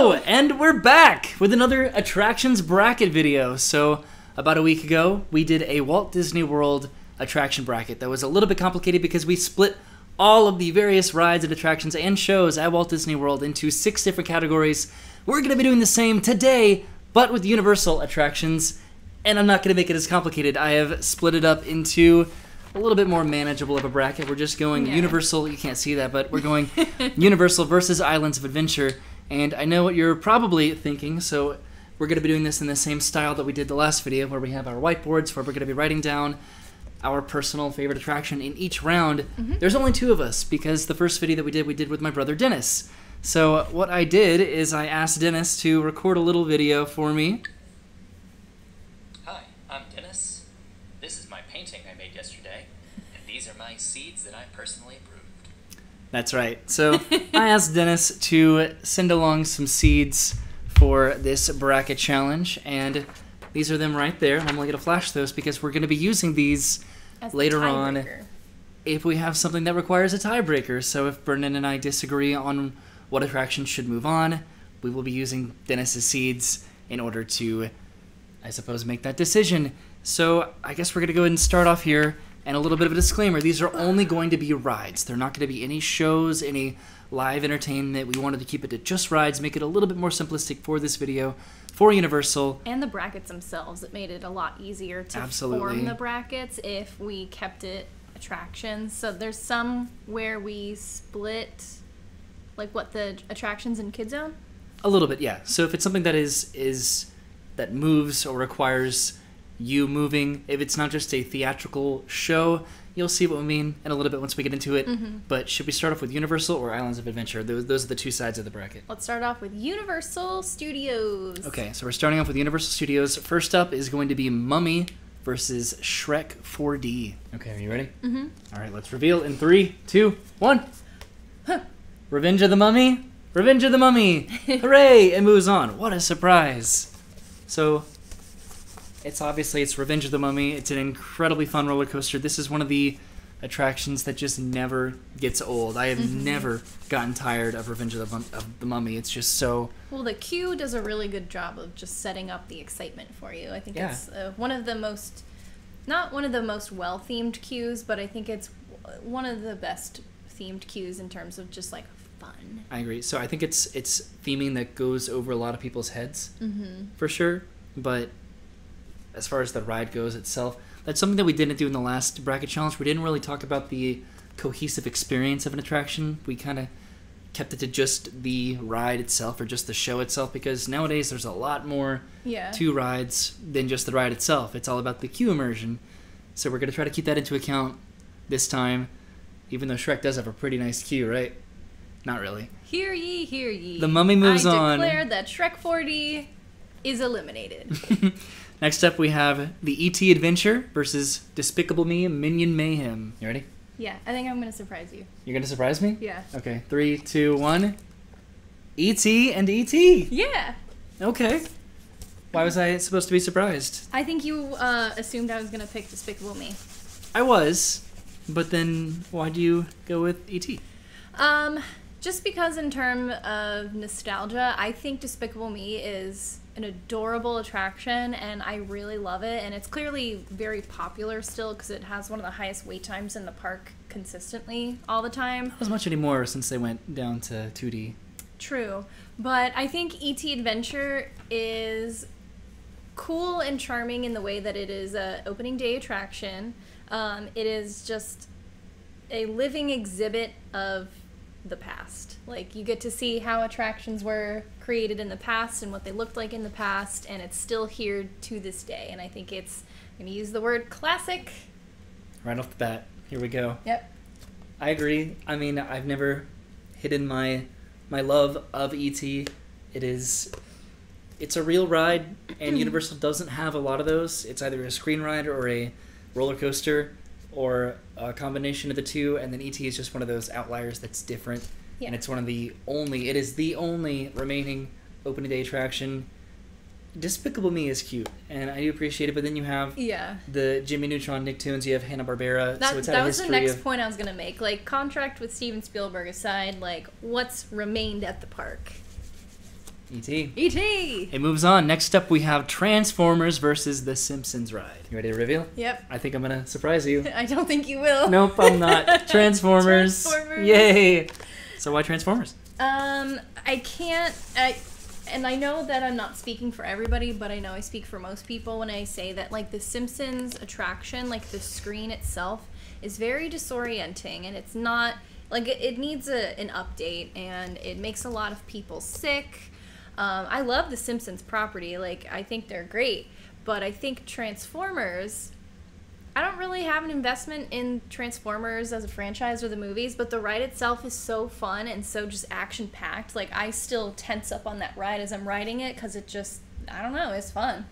Hello, and we're back with another attractions bracket video. So, about a week ago, we did a Walt Disney World attraction bracket that was a little bit complicated because we split all of the various rides and attractions and shows at Walt Disney World into 6 different categories. We're going to be doing the same today, but with Universal attractions, and I'm not going to make it as complicated. I have split it up into a little bit more manageable of a bracket. We're just going Universal, you can't see that, but we're going Universal versus Islands of Adventure. And I know what you're probably thinking, so we're going to be doing this in the same style that we did the last video, where we have our whiteboards, where we're going to be writing down our personal favorite attraction in each round. There's only 2 of us, because the first video that we did with my brother Dennis. So what I did is I asked Dennis to record a little video for me. Hi, I'm Dennis. This is my painting I made yesterday, and these are my seeds that I personally approved. That's right. So I asked Dennis to send along some seeds for this bracket challenge, and these are them right there. I'm only going to flash those because we're going to be using these as later on if we have something that requires a tiebreaker. So if Brendan and I disagree on what attraction should move on, we will be using Dennis's seeds in order to, I suppose, make that decision. So I guess we're going to go ahead and start off here. And a little bit of a disclaimer, these are only going to be rides. They're not going to be any shows, any live entertainment. We wanted to keep it to just rides, make it a little bit more simplistic for this video, for Universal. And the brackets themselves, it made it a lot easier to form the brackets if we kept it attractions. So there's some where we split, like what, the attractions in Kid Zone? A little bit, yeah. So if it's something that that moves or requires you moving, if it's not just a theatrical show, you'll see what we mean in a little bit once we get into it. But should we start off with Universal or Islands of Adventure? Those are the 2 sides of the bracket. Let's start off with Universal Studios. Okay, so we're starting off with Universal Studios. First up is going to be Mummy versus Shrek 4D. Okay, are you ready? All right, let's reveal in 3, 2, 1. Revenge of the Mummy? Revenge of the Mummy! Hooray! It moves on. What a surprise. So it's Revenge of the Mummy. It's an incredibly fun roller coaster. This is one of the attractions that just never gets old. I have never gotten tired of Revenge of the Mummy. It's just so... Well, the queue does a really good job of just setting up the excitement for you. I think it's one of the most... Not one of the most well-themed queues, but I think it's one of the best themed queues in terms of just, like, fun. I agree. So I think it's theming that goes over a lot of people's heads, for sure. But as far as the ride goes itself, that's something that we didn't do in the last bracket challenge. We didn't really talk about the cohesive experience of an attraction. We kind of kept it to just the ride itself or just the show itself, because nowadays there's a lot more to rides than just the ride itself. It's all about the queue immersion. So we're going to try to keep that into account this time, even though Shrek does have a pretty nice queue, right? Not really. Hear ye, hear ye. The Mummy moves on. I declare that Shrek 4D is eliminated. Next up, we have the E.T. Adventure versus Despicable Me Minion Mayhem. You ready? Yeah, I think I'm going to surprise you. You're going to surprise me? Yeah. Okay, 3, 2, 1. E.T. and E.T. Yeah. Okay. Why was I supposed to be surprised? I think you assumed I was going to pick Despicable Me. I was, but then why do you go with E.T.? Just because in terms of nostalgia, I think Despicable Me is an adorable attraction, and I really love it, and it's clearly very popular still because it has one of the highest wait times in the park consistently all the time. Not as much anymore since they went down to 2D. True, but I think E.T. Adventure is cool and charming in the way that it is an opening day attraction. It is just a living exhibit of the past. Like, you get to see how attractions were created in the past and what they looked like in the past, and it's still here to this day. And I think it's, I'm going to use the word classic. Right off the bat. Here we go. Yep. I agree. I mean, I've never hidden my love of E.T. It's a real ride, and Universal doesn't have a lot of those. It's either a screen ride or a roller coaster, or a combination of the two, and then E.T. is just one of those outliers that's different. And it's it is the only remaining opening day attraction. Despicable Me is cute, and I do appreciate it, but then you have the Jimmy Neutron Nicktoons, you have Hanna-Barbera, so it's had a history of... That was the next point I was going to make. Like, contract with Steven Spielberg aside, like, what's remained at the park? E.T. E.T. It moves on. Next up, we have Transformers versus The Simpsons ride. You ready to reveal? Yep. I think I'm going to surprise you. I don't think you will. Nope, I'm not. Transformers. Transformers. Yay. So why Transformers? I can't. And I know that I'm not speaking for everybody, but I know I speak for most people when I say that, like, the Simpsons attraction, like the screen itself, is very disorienting, and it's not like it needs an update, and it makes a lot of people sick. I love the Simpsons property, like, I think they're great, but I think Transformers, I don't really have an investment in Transformers as a franchise or the movies, but the ride itself is so fun and so just action-packed. Like, I still tense up on that ride as I'm riding it because it just, I don't know, it's fun.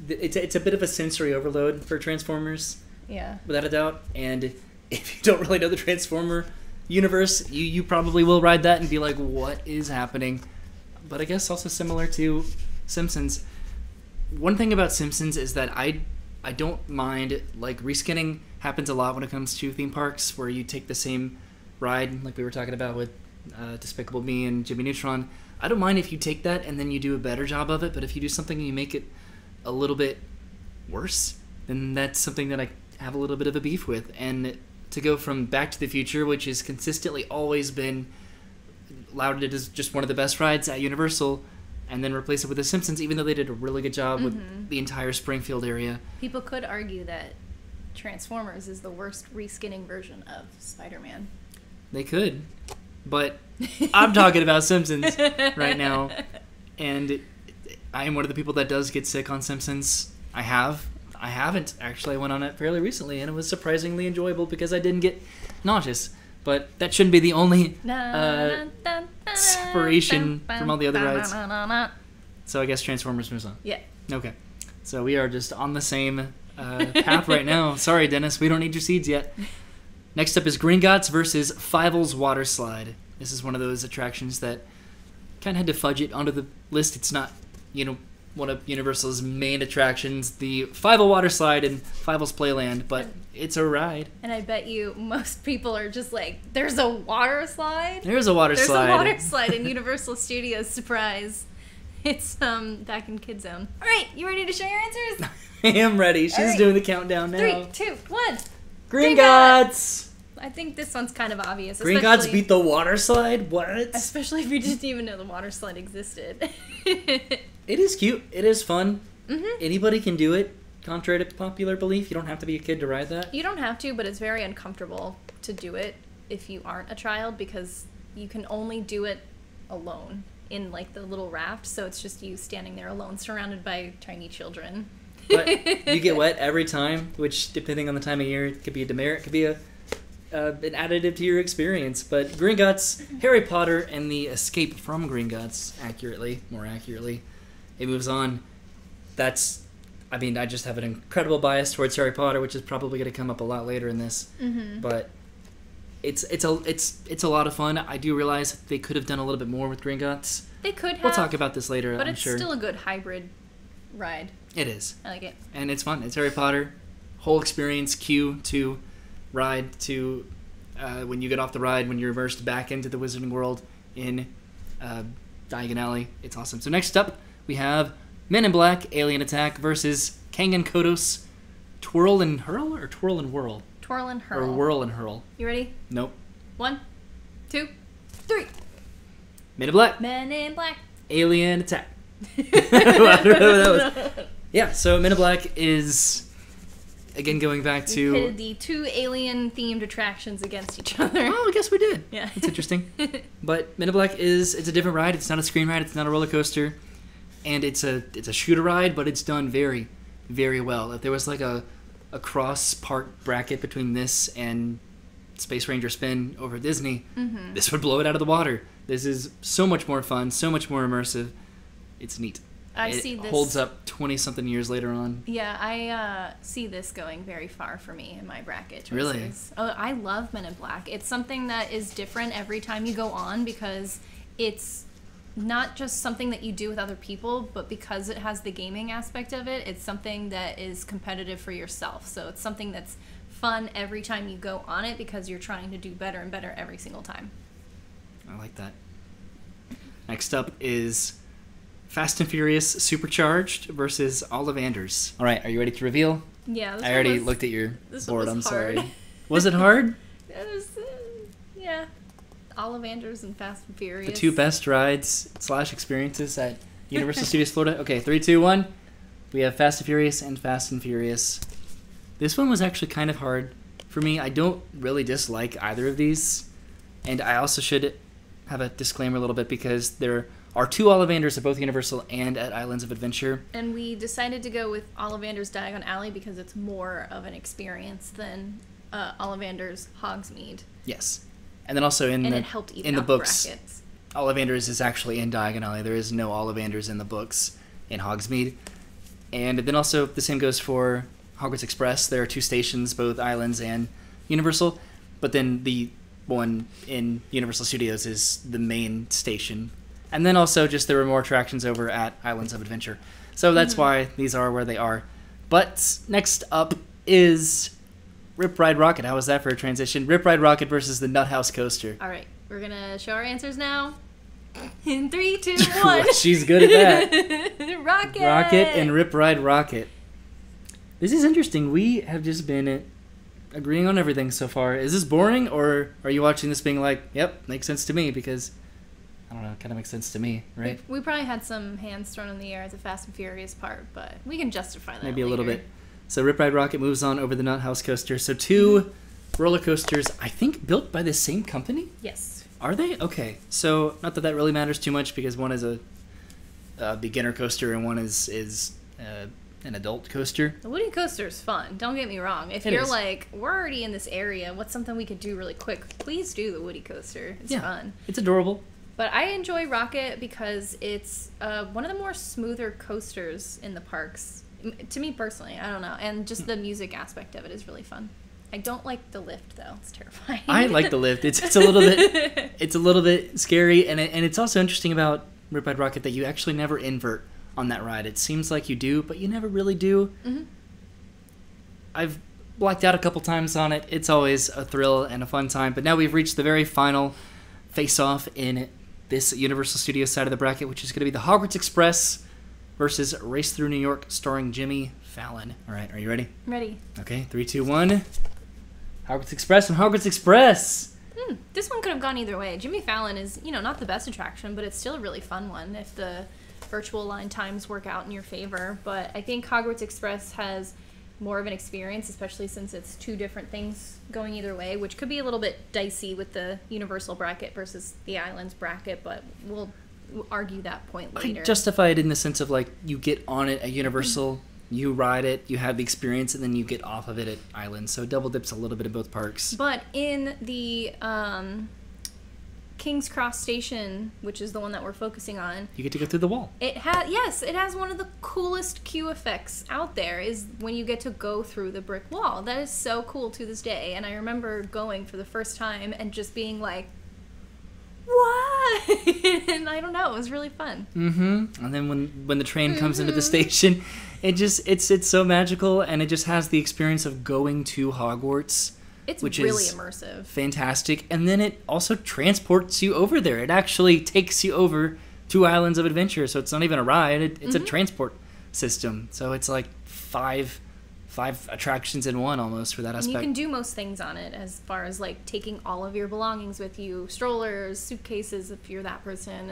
It's a bit of a sensory overload for Transformers, Yeah. without a doubt. And if you don't really know the Transformer universe, you probably will ride that and be like, what is happening? But I guess also similar to Simpsons. One thing about Simpsons is that I don't mind, like, reskinning happens a lot when it comes to theme parks, where you take the same ride, like we were talking about with Despicable Me and Jimmy Neutron. I don't mind if you take that and then you do a better job of it, but if you do something and you make it a little bit worse, then that's something that I have a little bit of a beef with. And to go from Back to the Future, which has consistently always been lauded as just one of the best rides at Universal, and then replace it with The Simpsons, even though they did a really good job with the entire Springfield area. People could argue that Transformers is the worst reskinning version of Spider-Man. They could, but I'm talking about Simpsons right now, and I am one of the people that does get sick on Simpsons. I haven't, actually. I went on it fairly recently, and it was surprisingly enjoyable because I didn't get nauseous. But that shouldn't be the only separation from all the other rides. So I guess Transformers moves on. Yeah. Okay. So we are just on the same path right now. Sorry, Dennis. We don't need your seeds yet. Next up is Gringotts versus Fievel's Water Slide. This is one of those attractions that kind of had to fudge it onto the list. It's not, one of Universal's main attractions, the Fievel Water Slide in Fievel's Playland, but it's a ride. And I bet you most people are just like, there's a water slide? There's a water slide. There's a water slide in Universal Studios. Surprise. It's back in Kid Zone. All right, you ready to share your answers? I am ready. She's right. doing the countdown now. 3, 2, 1. Gringotts! I think this one's kind of obvious. Gringotts beat the water slide? What? Especially if you didn't even know the water slide existed. It is cute. It is fun. Mm-hmm. Anybody can do it. Contrary to popular belief, you don't have to be a kid to ride that. You don't have to, but it's very uncomfortable to do it if you aren't a child because you can only do it alone in, like, the little raft. So it's just you standing there alone surrounded by tiny children. But you get wet every time, which, depending on the time of year, it could be a demerit, it could be an additive to your experience. But Gringotts, Harry Potter, and the escape from Gringotts, more accurately, it moves on. I just have an incredible bias towards Harry Potter, which is probably going to come up a lot later in this. Mm-hmm. But it's a lot of fun. I do realize they could have done a little bit more with Gringotts. They could have. We'll talk about this later, but I'm it's sure. still a good hybrid ride. It is. I like it. And it's fun. It's Harry Potter. Whole experience, queue to ride to when you get off the ride, when you're immersed back into the Wizarding World in Diagon Alley. It's awesome. So next up, we have Men in Black, Alien Attack versus Kang and Kodos, Twirl and Hurl or Twirl and Whirl? Twirl and Hurl. Or Whirl and Hurl. You ready? Nope. 1, 2, 3. Men in Black. Men in Black. Alien Attack. I don't know what that was. Yeah, so Men in Black is, again, going back to... We pitted the two alien-themed attractions against each other. Oh, I guess we did. Yeah. That's interesting. But Men in Black it's a different ride. It's not a screen ride. It's not a roller coaster. And it's a shooter ride, but it's done very, very well. If there was like a cross-park bracket between this and Space Ranger Spin over Disney, this would blow it out of the water. This is so much more fun, so much more immersive. It's neat. It holds up 20-something years later on. Yeah, I see this going very far for me in my bracket choices. Really? Oh, I love Men in Black. It's something that is different every time you go on because it's not just something that you do with other people, but because it has the gaming aspect of it, it's something that is competitive for yourself. So it's something that's fun every time you go on it because you're trying to do better and better every single time. I like that. Next up is Fast and Furious Supercharged versus Ollivanders. All right, are you ready to reveal? Yeah. I already looked at your this board. one was I'm hard. sorry. Was it hard? It was, yeah. Ollivanders and Fast and Furious. The two best rides / experiences at Universal Studios Florida. Okay, 3, 2, 1. We have Fast and Furious and Fast and Furious. This one was actually kind of hard for me. I don't really dislike either of these. And I also should have a disclaimer a little bit because there are two Ollivanders at both Universal and at Islands of Adventure. And we decided to go with Ollivander's Diagon Alley because it's more of an experience than Ollivander's Hogsmeade. Yes. And then also in And it helped even in the out books, brackets. Ollivanders is actually in Diagon Alley. There is no Ollivanders in the books in Hogsmeade. And then also the same goes for Hogwarts Express. There are two stations, both Islands and Universal. But then the one in Universal Studios is the main station. And then also just there were more attractions over at Islands of Adventure. So that's why these are where they are. But next up is Rip Ride Rocket. How was that for a transition? Rip Ride Rocket versus the Nut House Coaster. All right, we're going to show our answers now. In 3, 2, 1. She's good at that. Rocket! Rocket and Rip Ride Rocket. This is interesting. We have just been agreeing on everything so far. Is this boring, or are you watching this being like, yep, makes sense to me? Because, I don't know, it kind of makes sense to me, right? We probably had some hands thrown in the air at the Fast and Furious part, but we can justify that Maybe a little later. bit. So Rip Ride Rocket moves on over the Nut House Coaster. So two roller coasters, I think, built by the same company? Yes. Are they? Okay. So, not that that really matters too much because one is a beginner coaster and one is an adult coaster. The Woody Coaster is fun. Don't get me wrong. If It you're is. like, we're already in this area, what's something we could do really quick? Please do the Woody Coaster. It's fun. It's adorable. But I enjoy Rocket because it's one of the more smoother coasters in the parks. To me personally, I don't know. And just the music aspect of it is really fun. I don't like the lift though. It's terrifying. I like the lift. It's a little bit scary, and it's also interesting about Rip Ride Rocket that you actually never invert on that ride. It seems like you do, but you never really do. Mm-hmm. I've blacked out a couple times on it. It's always a thrill and a fun time. But now we've reached the very final face-off in this Universal Studios side of the bracket, which is going to be the Hogwarts Express versus Race Through New York, starring Jimmy Fallon. All right, are you ready? Ready. Okay, 3, 2, 1. Hogwarts Express and Hogwarts Express. This one could have gone either way. Jimmy Fallon is, not the best attraction, but it's still a really fun one if the virtual line times work out in your favor. But I think Hogwarts Express has more of an experience, especially since it's two different things going either way, which could be a little bit dicey with the Universal bracket versus the Islands bracket, but we'll argue that point later. I justify it in the sense of, like, you get on it at Universal, you ride it, you have the experience, and then you get off of it at Islands. So it double dips a little bit in both parks. But in the King's Cross Station, which is the one that we're focusing on, You get to go through the wall. it has one of the coolest queue effects out there is when you get to go through the brick wall. That is so cool to this day. And I remember going for the first time and just being like, what? And I don't know, it was really fun. Mm-hmm. And then when the train comes into the station, it's so magical, and it just has the experience of going to Hogwarts. It's which really is immersive. Fantastic. And then it also transports you over there. It actually takes you over to Islands of Adventure. So it's not even a ride. It's a transport system. So it's like five attractions in one almost for that And aspect. you can do most things on it as far as like taking all of your belongings with you, strollers, suitcases if you're that person,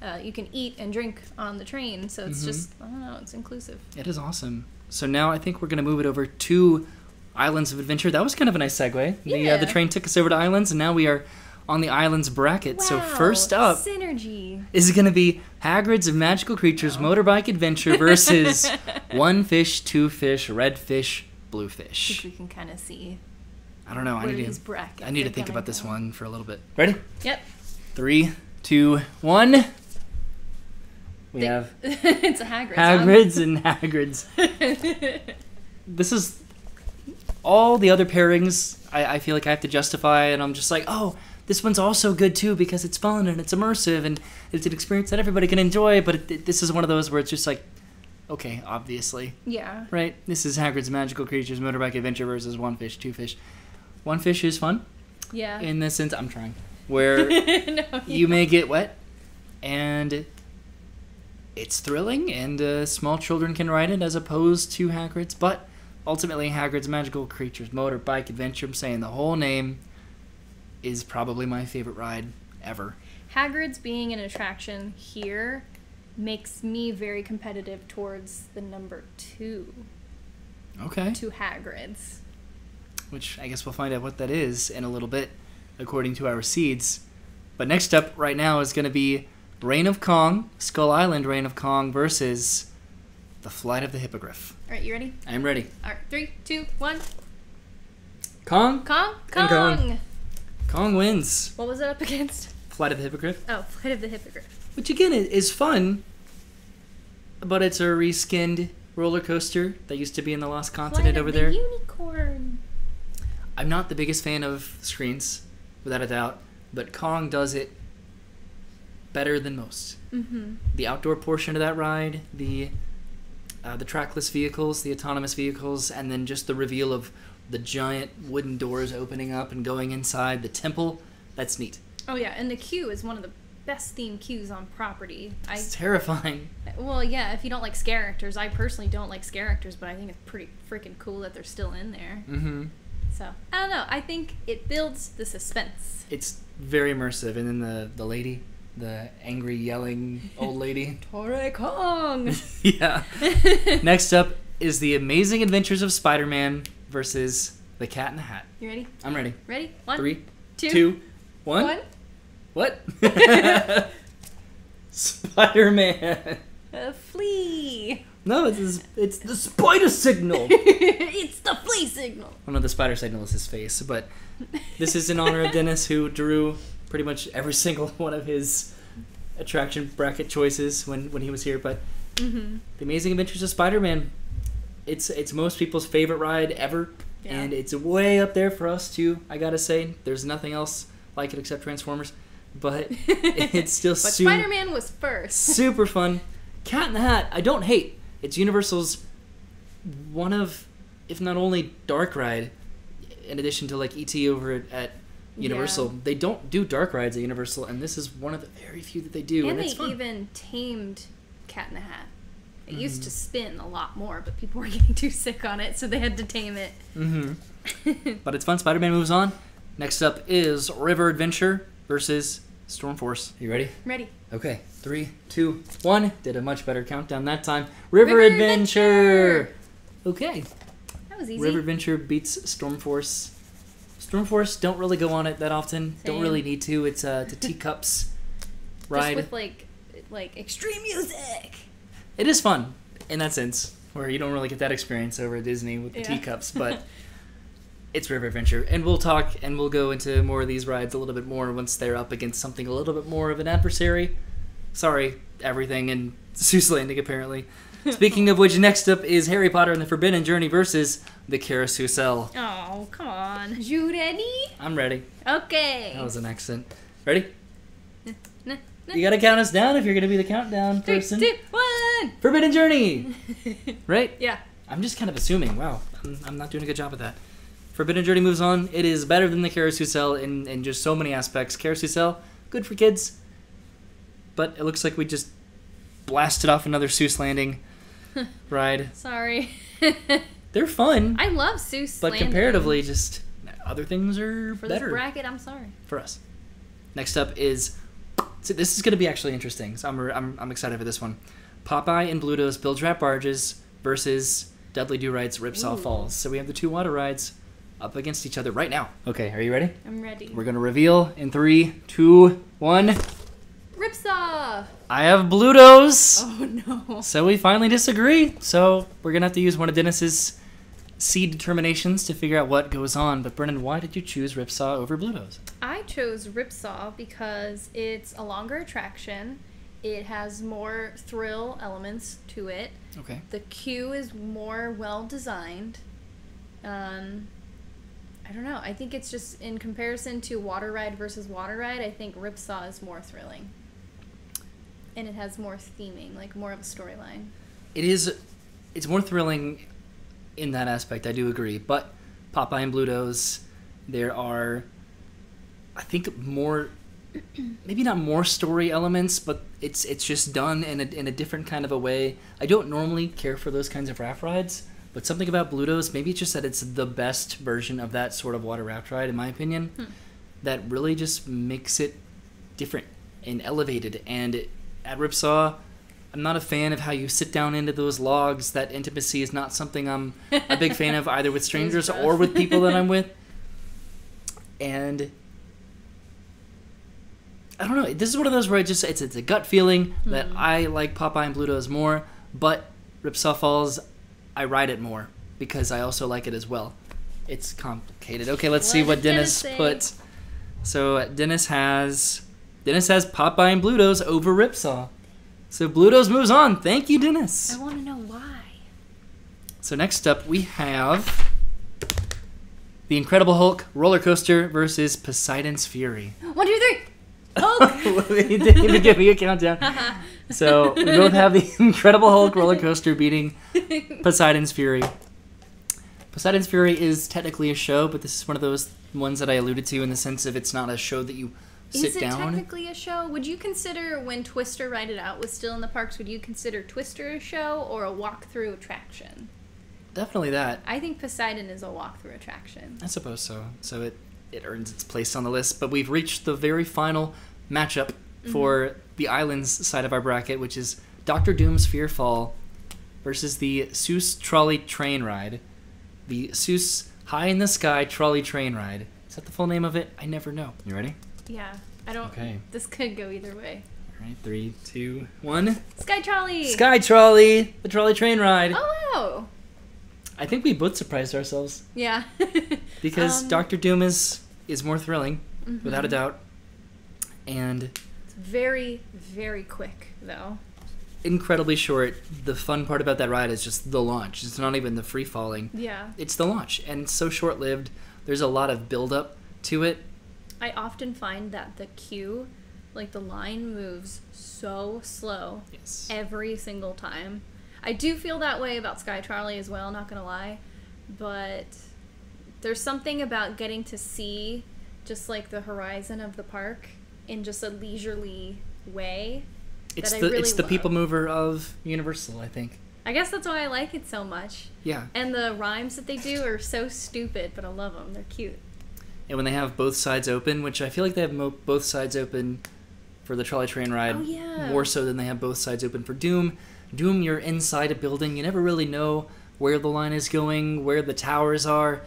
and you can eat and drink on the train. So it's just, I don't know, it's inclusive. It is awesome. So now I think we're going to move it over to Islands of Adventure. That was kind of a nice segue. Yeah. The train took us over to Islands, and now we are on the Islands bracket. So first up synergy. is going to be Hagrid's Magical Creatures Motorbike Adventure versus One Fish, Two Fish, Red Fish, Blue Which Fish. we can kind of see. I don't know. where these brackets I need to are think gonna about this go. one for a little bit. Ready? Yep. 3, 2, 1. We have It's a Hagrid's. Hagrid's and Hagrid's. This is all the other pairings I feel like I have to justify, and I'm just like, oh, this one's also good too because it's fun and it's immersive and it's an experience that everybody can enjoy, but this is one of those where it's just like, okay, obviously. Yeah. Right? This is Hagrid's Magical Creatures Motorbike Adventure versus One Fish, Two Fish. One Fish is fun Yeah. in the sense, I'm trying, where No, you may get wet and it's thrilling, and small children can ride it as opposed to Hagrid's, but ultimately Hagrid's Magical Creatures Motorbike Adventure, I'm saying the whole name, is probably my favorite ride ever. Hagrid's being an attraction here makes me very competitive towards the number 2 Okay. to Hagrid's. Which I guess we'll find out what that is in a little bit, according to our seeds. But next up right now is going to be Reign of Kong, Skull Island Reign of Kong versus The Flight of the Hippogriff. All right, you ready? I'm ready. All right, 3, 2, 1. Kong? Kong? And Kong! Kong. Kong wins. What was it up against? Flight of the Hippogriff. Oh, Flight of the Hippogriff. Which again is fun, but it's a reskinned roller coaster that used to be in the Lost Continent over there. Unicorn. I'm not the biggest fan of screens, without a doubt, but Kong does it better than most. Mm-hmm. The outdoor portion of that ride, the trackless vehicles, the autonomous vehicles, and then just the reveal of the giant wooden doors opening up and going inside the temple, that's neat. Oh yeah, and the queue is one of the best themed queues on property. It's terrifying. Well, yeah, if you don't like scare actors, I personally don't like scare actors, but I think it's pretty freaking cool that they're still in there. Mm-hmm. So, I don't know. I think it builds the suspense. It's very immersive, and then the lady, the angry yelling old lady. Torre Kong! Yeah. Next up is The Amazing Adventures of Spider-Man versus The Cat in the Hat. You ready? I'm ready. Ready? 1, 3, 2, 2, 1. 1. What? Spider-Man. A flea. No, it's the spider signal. It's the flea signal. Oh no, the spider signal is his face, but this is in honor of Dennis, who drew pretty much every single one of his attraction bracket choices when he was here. But Mm-hmm. The Amazing Adventures of Spider-Man, it's most people's favorite ride ever, Yeah. and it's way up there for us too. I gotta say, there's nothing else like it except Transformers, but it's still But super Spider-Man was first. super fun. Cat in the Hat, I don't hate. It's Universal's one of, if not only dark ride, in addition to like ET over at Universal. Yeah. They don't do dark rides at Universal, and this is one of the very few that they do, and And it's they fun. even tamed Cat in the Hat. It used Mm-hmm. to spin a lot more, but people were getting too sick on it, so they had to tame it. Mm-hmm. But it's fun. Spider-Man moves on. Next up is River Adventure versus Storm Force. You ready? Ready? Okay. 3, 2, 1. Did a much better countdown that time. River River Adventure! Okay. That was easy. River Adventure beats Storm Force. Storm Force, don't really go on it that often. Don't Same. really need to. It's the teacups ride. Just with like extreme music. It is fun in that sense, where you don't really get that experience over at Disney with the Yeah. teacups, but it's River Adventure. And we'll talk and we'll go into more of these rides a little bit more once they're up against something a little bit more of an adversary. Sorry, everything and Seuss Landing, apparently. Speaking of which, next up is Harry Potter and the Forbidden Journey versus the Carousel. Oh, come on. You ready? I'm ready. Okay. That was an accent. Ready? Nah, nah. You gotta count us down if you're gonna be the countdown 3, person. 2, 1. Forbidden Journey! Right? Yeah. I'm just kind of assuming. Wow, I'm not doing a good job of that. Forbidden Journey moves on. It is better than the Carousel in just so many aspects. Carousel, good for kids, but it looks like we just blasted off another Seuss Landing ride. Sorry. They're fun, I love Seuss but Landing. comparatively, just other things are For this better bracket, I'm sorry. for us. Next up is, so this is going to be actually interesting. So I'm excited for this one. Popeye and Bluto's Bill Trap Barges versus Dudley Do Right's Ripsaw Ooh. Falls. So we have the two water rides up against each other right now. Okay, are you ready? I'm ready. We're going to reveal in 3, 2, 1. Ripsaw! I have Bluto's. Oh no. So we finally disagree. So we're going to have to use one of Dennis's seed determinations to figure out what goes on. But Brennan, why did you choose Ripsaw over Bluto's? I chose Ripsaw because it's a longer attraction. It has more thrill elements to it. Okay. The queue is more well designed. I don't know. I think it's just in comparison to water ride versus water ride, I think Ripsaw is more thrilling. And it has more theming, like more of a storyline. It's more thrilling in that aspect, I do agree. But Popeye and Bluto's, there are, I think, more maybe not more story elements, but it's just done in a different kind of a way. I don't normally care for those kinds of raft rides, but something about Bluto's, maybe it's just that it's the best version of that sort of water raft ride, in my opinion, that really just makes it different and elevated. And at Ripsaw, I'm not a fan of how you sit down into those logs. That intimacy is not something I'm a big fan of, either with strangers or with people that I'm with. And I don't know. This is one of those where it's a gut feeling that I like Popeye and Bluto's more, but Ripsaw Falls, I ride it more because I also like it as well. It's complicated. Okay, let's see what Dennis put. So Dennis has Popeye and Bluto's over Ripsaw. So Bluto's moves on. Thank you, Dennis. I want to know why. So next up we have the Incredible Hulk roller coaster versus Poseidon's Fury. 1, 2, 3. Hulk. He didn't even give me a countdown. So we both have the Incredible Hulk roller coaster beating Poseidon's Fury. Poseidon's Fury is technically a show, but this is one of those ones that I alluded to in the sense of it's not a show that you sit down. Is it technically a show? Would you consider, when Twister Ride It Out was still in the parks, would you consider Twister a show or a walk-through attraction? Definitely that. I think Poseidon is a walk-through attraction. I suppose so. So it earns its place on the list. But we've reached the very final matchup for the Islands side of our bracket, which is Dr. Doom's Fear Fall versus the Seuss Trolley Train Ride. The Seuss High in the Sky Trolley Train Ride. Is that the full name of it? I never know. You ready? Yeah. I don't... Okay. This could go either way. All right, 3, 2, 1. Sky Trolley! Sky Trolley! The Trolley Train Ride. Oh, wow. I think we both surprised ourselves. Yeah. Because Dr. Doom is more thrilling, without a doubt. And it's very, very quick, though. Incredibly short. The fun part about that ride is just the launch. It's not even the free falling. Yeah. It's the launch. And it's so short-lived. There's a lot of build-up to it. I often find that the queue, like the line, moves so slow every single time. I do feel that way about Sky Trolley as well, not gonna lie. But there's something about getting to see just like the horizon of the park in just a leisurely way. It's that I really the love. people mover of Universal, I think. I guess that's why I like it so much. Yeah. And the rhymes that they do are so stupid, but I love them. They're cute. And when they have both sides open, which I feel like they have both sides open for the Trolley Train Ride, more so than they have both sides open for Doom. Doom, you're inside a building. You never really know where the line is going, where the towers are.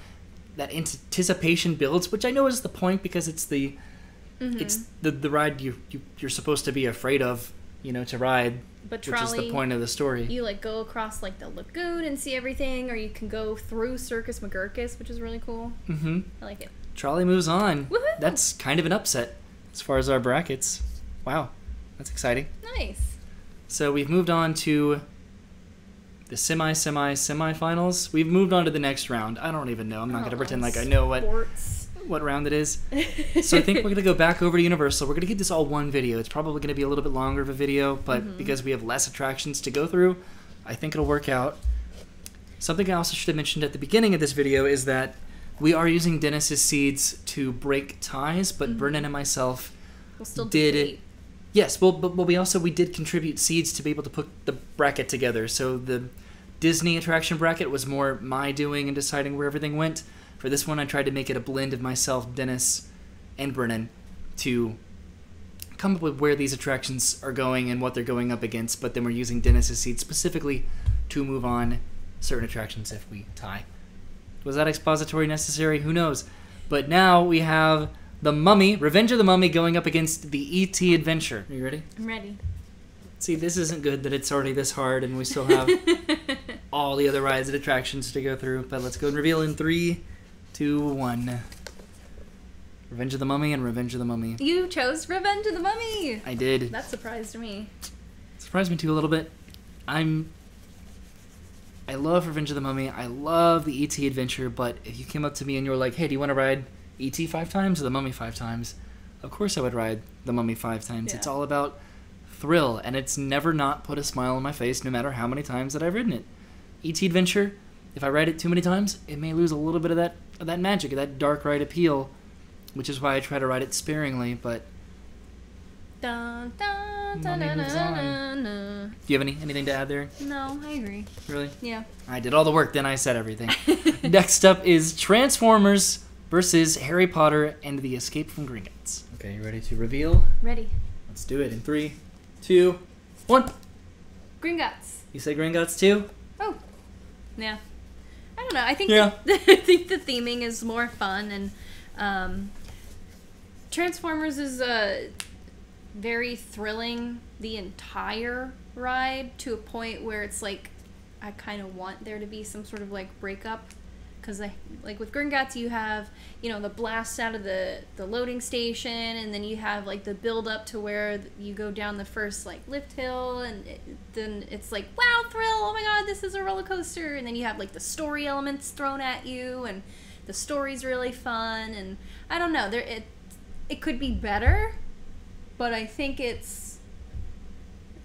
That anticipation builds, which I know is the point because it's the ride you're supposed to be afraid of, to ride, but Trolley, which is the point of the story. You go across like the lagoon and see everything, or you can go through Circus McGurkus, which is really cool. Mm-hmm. I like it. Trolley moves on. Woohoo! That's kind of an upset as far as our brackets. Wow, that's exciting. Nice. So we've moved on to the semifinals. We've moved on to the next round. I don't even know. I'm not going to pretend like I know what round it is. So I think we're going to go back over to Universal. We're going to keep this all one video. It's probably going to be a little bit longer of a video, but because we have less attractions to go through, I think it'll work out. Something I also should have mentioned at the beginning of this video is that we are using Dennis's seeds to break ties, but Brennan and myself did it. Yes, well, but we did contribute seeds to be able to put the bracket together. So the Disney attraction bracket was more my doing and deciding where everything went. For this one, I tried to make it a blend of myself, Dennis, and Brennan to come up with where these attractions are going and what they're going up against. But then we're using Dennis's seeds specifically to move on certain attractions if we tie. Was that expository necessary? Who knows? But now we have The Mummy, Revenge of the Mummy, going up against the E.T. Adventure. Are you ready? I'm ready. See, this isn't good that it's already this hard and we still have all the other rides and attractions to go through. But let's go and reveal in 3, 2, 1. Revenge of the Mummy and Revenge of the Mummy. You chose Revenge of the Mummy! I did. That surprised me. Surprised me too a little bit. I love Revenge of the Mummy. I love the E.T. Adventure, but if you came up to me and you were like, hey, do you want to ride E.T. 5 times or the Mummy 5 times? Of course I would ride the Mummy 5 times. Yeah. It's all about thrill, and it's never not put a smile on my face no matter how many times that I've ridden it. E.T. Adventure, if I ride it too many times, it may lose a little bit of that magic, of that dark ride appeal, which is why I try to ride it sparingly, but Dun, dun, dun, Mummy dun, moves dun, on. dun, dun. Do you have anything to add there? No, I agree. Really? Yeah. I did all the work, then I said everything. Next up is Transformers versus Harry Potter and the Escape from Gringotts. Okay, you ready to reveal? Ready. Let's do it in 3, 2, 1. Gringotts. You say Gringotts too? Oh. Yeah. I don't know. I think Yeah. I think the theming is more fun, and Transformers is very thrilling the entire ride to a point where it's like I kind of want there to be some sort of like breakup, because like with Gringotts you have, you know, the blast out of the loading station, and then you have like the build up to where you go down the first like lift hill, and then it's like wow, thrill, oh my god, this is a roller coaster, and then you have like the story elements thrown at you, and the story's really fun, and I don't know, it could be better, but I think it's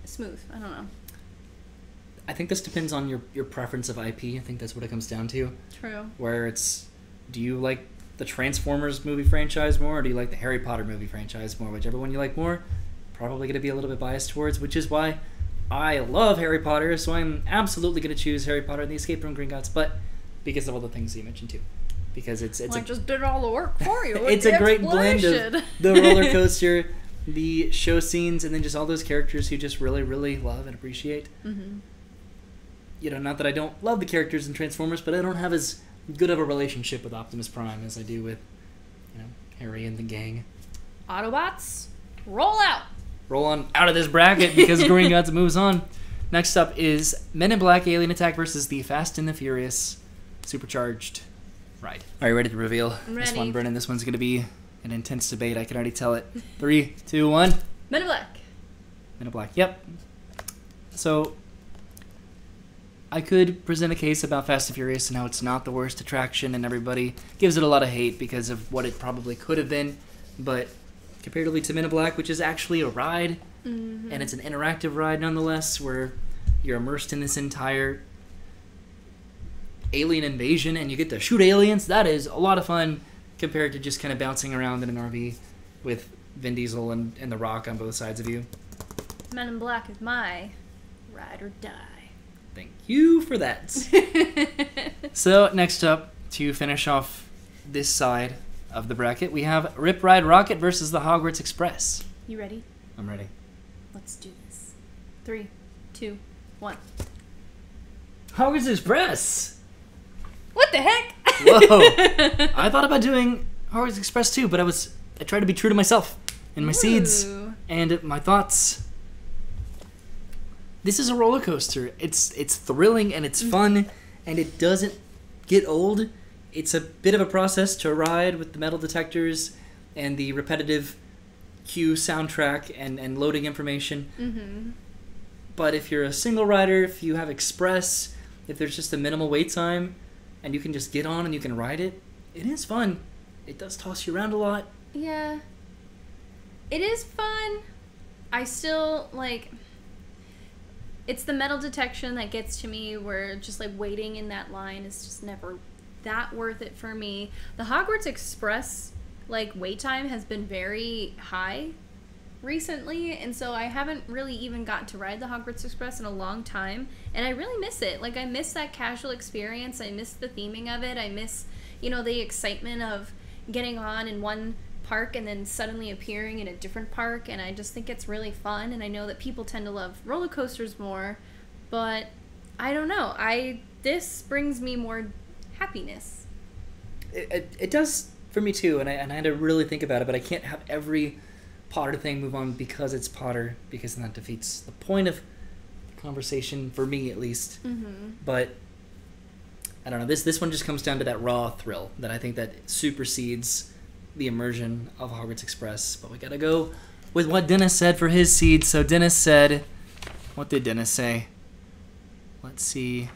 smooth. I don't know. I think this depends on your preference of IP. I think that's what it comes down to. True. Where it's, do you like the Transformers movie franchise more, or do you like the Harry Potter movie franchise more? Whichever one you like more, probably going to be a little bit biased towards, which is why I love Harry Potter, so I'm absolutely going to choose Harry Potter and the Escape from Gringotts, but because of all the things you mentioned too. Because it's I just did all the work for you. it's a great blend of the roller coaster, the show scenes, and then just all those characters who just really, really love and appreciate. Mm-hmm. You know, not that I don't love the characters in Transformers, but I don't have as good of a relationship with Optimus Prime as I do with, you know, Harry and the gang. Autobots, roll out. Roll on out of this bracket because Gringotts moves on. Next up is Men in Black Alien Attack versus the Fast and the Furious Supercharged ride. Are you ready to reveal I'm this ready. one, Brennan? This one's going to be an intense debate. I can already tell it. 3, 2, 1. Men in Black. Men in Black. Yep. So I could present a case about Fast and Furious and how it's not the worst attraction, and everybody gives it a lot of hate because of what it probably could have been. But comparatively to Men in Black, which is actually a ride, Mm-hmm. and it's an interactive ride nonetheless, where you're immersed in this entire alien invasion and you get to shoot aliens, that is a lot of fun compared to just kind of bouncing around in an RV with Vin Diesel and The Rock on both sides of you. Men in Black is my ride or die. Thank you for that. So next up, to finish off this side of the bracket, we have Rip Ride Rocket versus the Hogwarts Express. You ready? I'm ready. Let's do this. 3, 2, 1. Hogwarts Express! What the heck? Whoa! I thought about doing Hogwarts Express too, but I tried to be true to myself and my seeds Ooh. and my thoughts. This is a roller coaster. It's thrilling and it's fun, and it doesn't get old. It's a bit of a process to ride with the metal detectors and the repetitive cue soundtrack and loading information. Mm-hmm. But if you're a single rider, if you have Express, if there's just a minimal wait time, and you can just get on and you can ride it, it is fun. It does toss you around a lot. Yeah. It is fun. I still, like... It's the metal detection that gets to me, where just, like, waiting in that line is just never that worth it for me. The Hogwarts Express, like, wait time has been very high recently, and so I haven't really even gotten to ride the Hogwarts Express in a long time, and I really miss it. Like, I miss that casual experience. I miss the theming of it. I miss, you know, the excitement of getting on in one park and then suddenly appearing in a different park, and I just think it's really fun. And I know that people tend to love roller coasters more, but I don't know. This brings me more happiness. It does for me too, and I had to really think about it, but I can't have every Potter thing move on because it's Potter, because then that defeats the point of the conversation, for me at least. Mm-hmm. But I don't know, this one just comes down to that raw thrill that I think that supersedes the immersion of Hogwarts Express. But we gotta go with what Dennis said for his seed. So Dennis said, what did Dennis say? Let's see.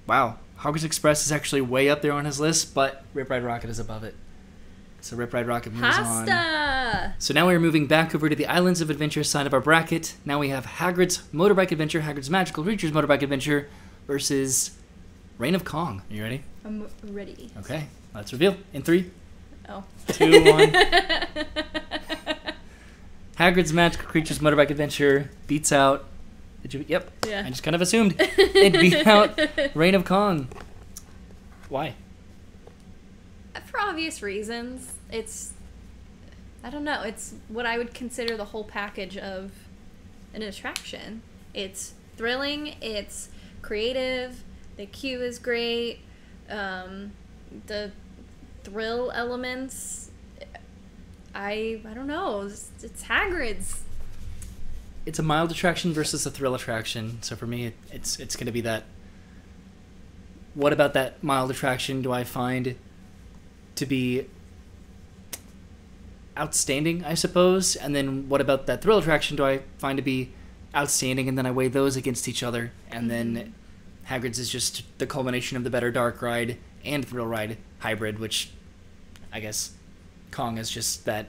Wow, Hogwarts Express is actually way up there on his list, but Rip Ride Rocket is above it. So Rip Ride Rocket moves on. Pasta! So now we are moving back over to the Islands of Adventure side of our bracket. Now we have Hagrid's Motorbike Adventure, Hagrid's Magical Creatures Motorbike Adventure versus Reign of Kong. Are you ready? I'm ready. Okay, let's reveal in 3, Oh. 2, 1. Hagrid's Magical Creatures Motorbike Adventure beats out. Did you? Yep. Yeah. I just kind of assumed it beat out Reign of Kong. Why? For obvious reasons. I don't know. It's what I would consider the whole package of an attraction. It's thrilling. It's creative. The queue is great. The thrill elements. I don't know. It's Hagrid's. It's a mild attraction versus a thrill attraction. So for me, it's going to be that. What about that mild attraction do I find to be outstanding, I suppose? And then what about that thrill attraction do I find to be outstanding? And then I weigh those against each other. And then Hagrid's is just the culmination of the better dark ride and thrill ride hybrid, which I guess Kong is just that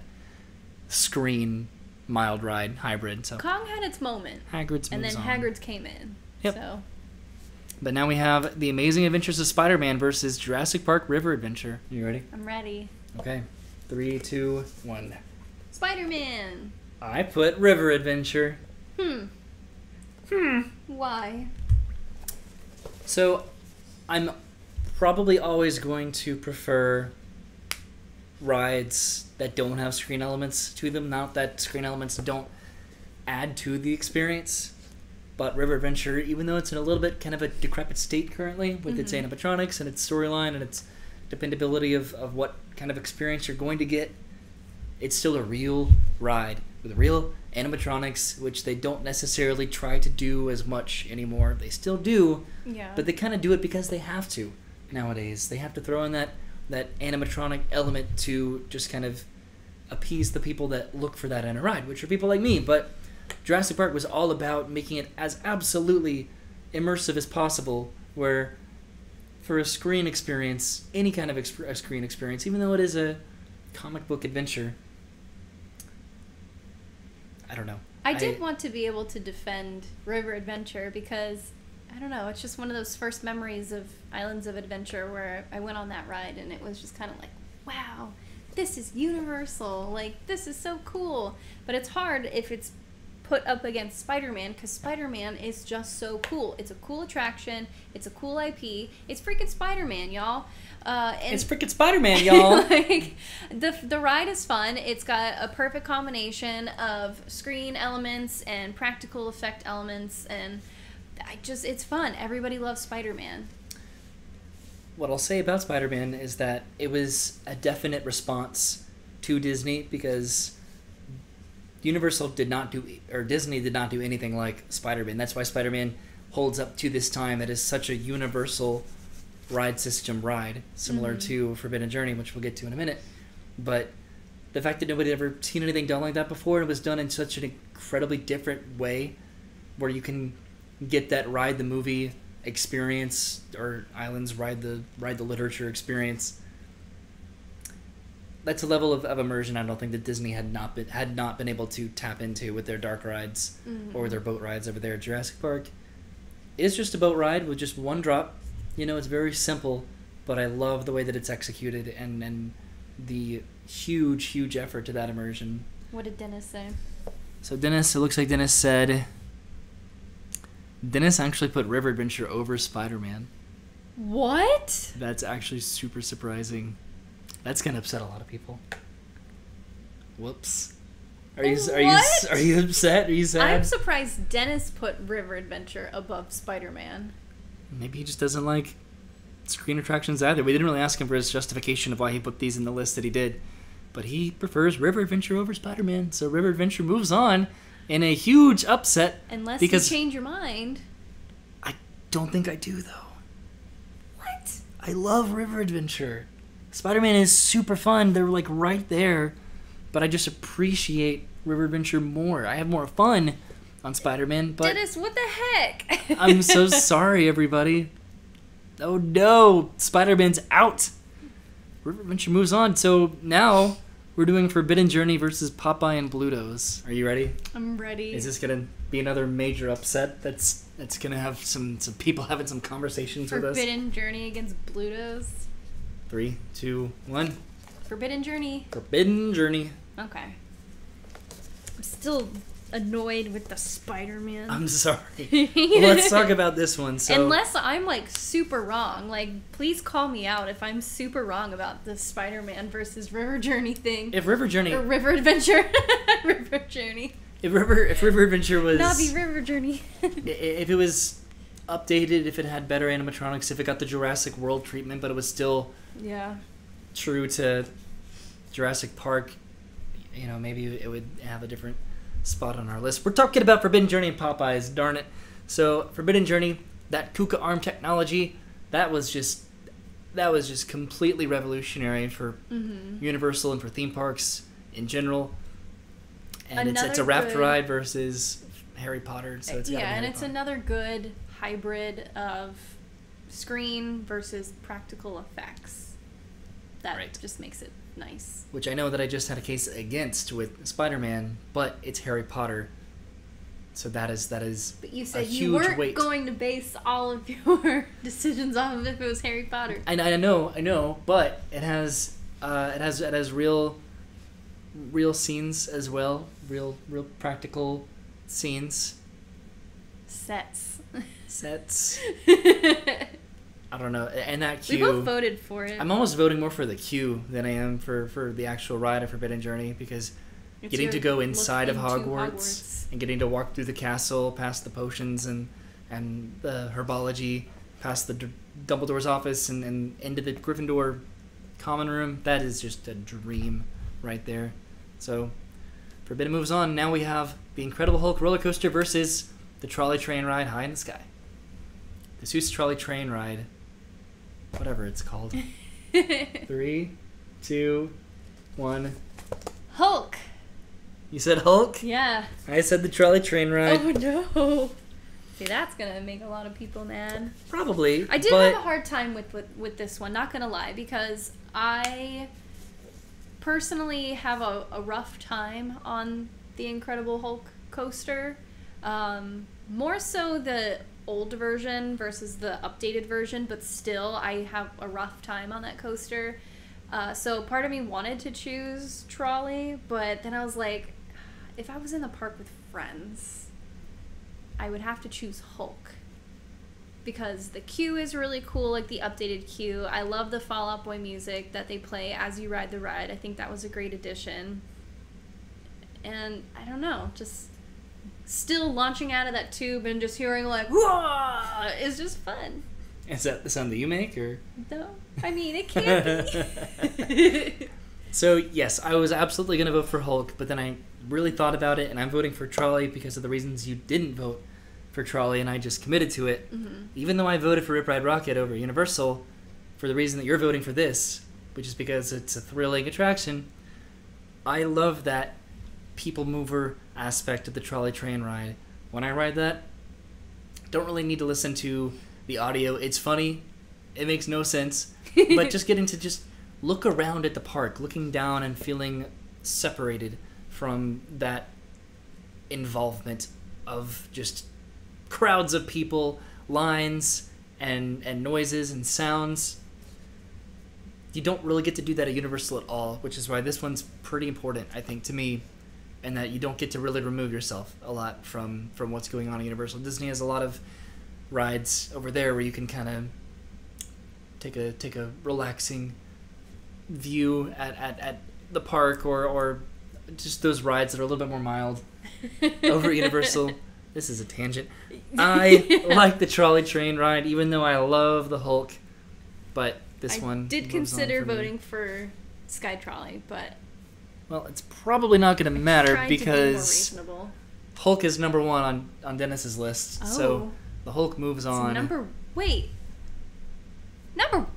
screen mild ride hybrid. So Kong had its moment. Hagrid's And then moves on. Hagrid's came in. Yep. So But now we have The Amazing Adventures of Spider-Man versus Jurassic Park River Adventure. You ready? I'm ready. Okay. 3, 2, 1. Spider-Man. I put River Adventure. Why? So, I'm probably always going to prefer rides that don't have screen elements to them. Not that screen elements don't add to the experience. But River Adventure, even though it's in a little bit kind of a decrepit state currently with its animatronics and its storyline and its dependability of what kind of experience you're going to get, it's still a real ride with real animatronics, which they don't necessarily try to do as much anymore. They still do, Yeah. but they kind of do it because they have to nowadays. They have to throw in that animatronic element to just kind of appease the people that look for that in a ride, which are people like me. But Jurassic Park was all about making it as absolutely immersive as possible, where for a screen experience, any kind of a screen experience, even though it is a comic book adventure, I don't know. I did want to be able to defend River Adventure because, I don't know, it's just one of those first memories of Islands of Adventure where I went on that ride and it was just kind of like, wow, this is Universal. Like, this is so cool. But it's hard if it's put up against Spider-Man because Spider-Man is just so cool. It's a cool attraction. It's a cool IP. It's freaking Spider-Man, y'all. And It's freaking Spider-Man, y'all. like, the ride is fun. It's got a perfect combination of screen elements and practical effect elements, and it's fun. Everybody loves Spider-Man. What I'll say about Spider-Man is that it was a definite response to Disney because Universal did not do, or Disney did not do anything like Spider-Man. That's why Spider-Man holds up to this time. It is such a universal ride system ride, similar to Forbidden Journey, which we'll get to in a minute. But the fact that nobody had ever seen anything done like that before, and it was done in such an incredibly different way, where you can get that ride the movie experience, or Islands ride the literature experience. That's a level of immersion I don't think that Disney had not been able to tap into with their dark rides or their boat rides over there at Jurassic Park. It is just a boat ride with just one drop. You know, it's very simple, but I love the way that it's executed and the huge effort to that immersion. What did Dennis say? So Dennis, it looks like Dennis said, Dennis actually put River Adventure over Spider-Man. What? That's actually super surprising. That's gonna upset a lot of people. Whoops. Are you upset? Are you sad? I'm surprised Dennis put River Adventure above Spider-Man. Maybe he just doesn't like screen attractions either. We didn't really ask him for his justification of why he put these in the list that he did. But he prefers River Adventure over Spider-Man. So River Adventure moves on in a huge upset. Unless because you change your mind. I don't think I do, though. What? I love River Adventure. Spider-Man is super fun. They're like right there. But I just appreciate River Adventure more. I have more fun on Spider-Man. But Dennis, what the heck? I'm so sorry, everybody. Oh no, Spider-Man's out. River Adventure moves on. So now we're doing Forbidden Journey versus Popeye and Bluto's. Are you ready? I'm ready. Is this gonna be another major upset? That's gonna have some people having some conversations with us. Forbidden Journey against Bluto's. 3, 2, 1. Forbidden Journey. Forbidden Journey. Okay. I'm still annoyed with the Spider-Man. I'm sorry. Well, let's talk about this one. So, unless I'm like super wrong, like please call me out if I'm super wrong about the Spider-Man versus River Journey thing. if River Journey, Or River Adventure, River Journey, if River Adventure was Navi River Journey. if it was updated, if it had better animatronics, if it got the Jurassic World treatment, but it was still Yeah. true to Jurassic Park, maybe it would have a different spot on our list. We're talking about Forbidden Journey and Popeyes, darn it. So Forbidden Journey, that KUKA arm technology, that was just completely revolutionary for Universal and for theme parks in general. And it's a raft ride versus Harry Potter, so it's and it's another good hybrid of screen versus practical effects. That Right. just makes it nice. which I know that I just had a case against with Spider-Man, but it's Harry Potter, so that is But you a said you huge weren't weight. going to base all of your decisions off of if it was Harry Potter. I know, but it has real scenes as well, real practical scenes, Sets. sets. I don't know, and that We queue. both voted for it. I'm almost voting more for the queue than I am for the actual ride of Forbidden Journey, because It's getting your to go look inside of into Hogwarts and getting to walk through the castle, past the potions and the herbology, past the Dumbledore's office and into the Gryffindor common room, that is just a dream right there. So Forbidden moves on. Now we have the Incredible Hulk roller coaster versus the trolley train ride high in the sky. The Seuss trolley train ride, whatever it's called. 3, 2, 1. Hulk. You said Hulk? Yeah. I said the trolley train ride. Oh no. See, that's gonna make a lot of people mad. Probably. I did but have a hard time with this one, not gonna lie, because I personally have a rough time on the Incredible Hulk coaster. More so the old version versus the updated version, but still I have a rough time on that coaster. So part of me wanted to choose trolley, but then I was like, if I was in the park with friends, I would have to choose Hulk. Because the queue is really cool, like the updated queue. I love the Fall Out Boy music that they play as you ride the ride. I think that was a great addition. And I don't know, just still launching out of that tube and just hearing like, whoa, is just fun. is that the sound that you make, or? No, I mean, it can't be. So, yes, I was absolutely going to vote for Hulk, but then I really thought about it, and I'm voting for Trolley because of the reasons you didn't vote for Trolley, and I just committed to it. Mm-hmm. Even though I voted for Rip Ride Rocket over Universal, for the reason that you're voting for this, which is because it's a thrilling attraction, I love that people mover aspect of the trolley train ride. When I ride that, don't really need to listen to the audio. It's funny. It makes no sense. But just getting to just look around at the park, looking down and feeling separated from that involvement of just crowds of people, lines, and noises and sounds. You don't really get to do that at Universal at all, which is why this one's pretty important, I think, to me, and that you don't get to really remove yourself a lot from what's going on at Universal. Disney has a lot of rides over there where you can kind of take a relaxing view at the park, or just those rides that are a little bit more mild over at Universal. This is a tangent. I like the trolley train ride, even though I love the Hulk, but this one I did moves consider on for me. voting for Sky Trolley, but Well, it's probably not going to matter trying to be more because reasonable. Hulk is number one on Dennis's list. So Oh. the Hulk moves So on. number